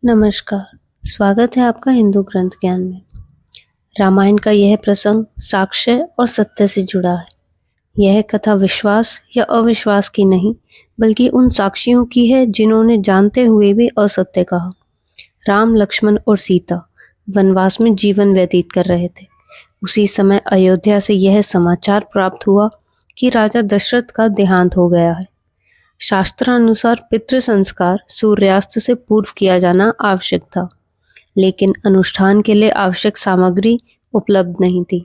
नमस्कार, स्वागत है आपका हिंदू ग्रंथ ज्ञान में। रामायण का यह प्रसंग साक्ष्य और सत्य से जुड़ा है। यह कथा विश्वास या अविश्वास की नहीं, बल्कि उन साक्षियों की है जिन्होंने जानते हुए भी असत्य कहा। राम, लक्ष्मण और सीता वनवास में जीवन व्यतीत कर रहे थे। उसी समय अयोध्या से यह समाचार प्राप्त हुआ कि राजा दशरथ का देहांत हो गया है। शास्त्रानुसार पितृ संस्कार सूर्यास्त से पूर्व किया जाना आवश्यक था, लेकिन अनुष्ठान के लिए आवश्यक सामग्री उपलब्ध नहीं थी।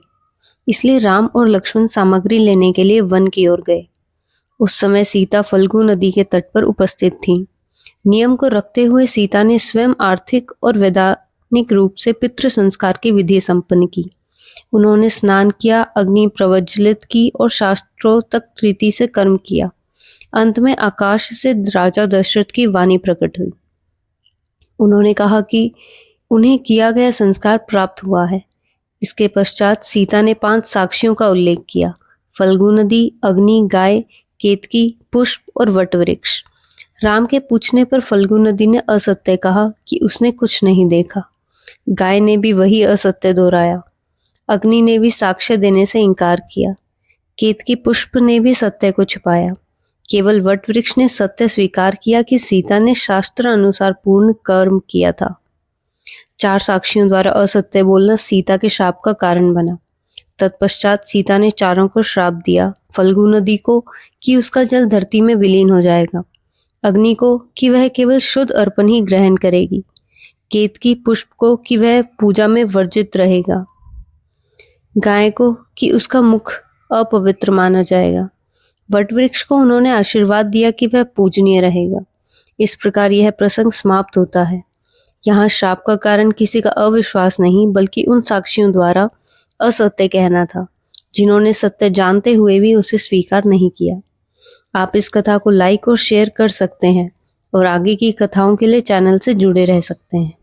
इसलिए राम और लक्ष्मण सामग्री लेने के लिए वन की ओर गए। उस समय सीता फल्गु नदी के तट पर उपस्थित थीं। नियम को रखते हुए सीता ने स्वयं आर्थिक और वैधानिक रूप से पितृ संस्कार की विधि संपन्न की। उन्होंने स्नान किया, अग्नि प्रज्वलित की और शास्त्रोक्त रीति से कर्म किया। अंत में आकाश से राजा दशरथ की वाणी प्रकट हुई। उन्होंने कहा कि उन्हें किया गया संस्कार प्राप्त हुआ है। इसके पश्चात सीता ने 5 साक्षियों का उल्लेख किया: फल्गु नदी, अग्नि, गाय, केतकी, पुष्प और वटवृक्ष। राम के पूछने पर फल्गु नदी ने असत्य कहा कि उसने कुछ नहीं देखा। गाय ने भी वही असत्य दोहराया। अग्नि ने भी साक्ष्य देने से इनकार किया। केतकी पुष्प ने भी सत्य को छुपाया। केवल वटवृक्ष ने सत्य स्वीकार किया कि सीता ने शास्त्र अनुसार पूर्ण कर्म किया था। 4 साक्षियों द्वारा असत्य बोलना सीता के शाप का कारण बना। तत्पश्चात सीता ने चारों को श्राप दिया: फल्गु नदी को कि उसका जल धरती में विलीन हो जाएगा, अग्नि को कि वह केवल शुद्ध अर्पण ही ग्रहण करेगी, केतकी पुष्प को कि वह पूजा में वर्जित रहेगा, गाय को कि उसका मुख अपवित्र माना जाएगा, वटवृक्ष को उन्होंने आशीर्वाद दिया कि वह पूजनीय रहेगा। इस प्रकार यह प्रसंग समाप्त होता है। यहाँ शाप का कारण किसी का अविश्वास नहीं, बल्कि उन साक्षियों द्वारा असत्य कहना था, जिन्होंने सत्य जानते हुए भी उसे स्वीकार नहीं किया। आप इस कथा को लाइक और शेयर कर सकते हैं और आगे की कथाओं के लिए चैनल से जुड़े रह सकते हैं।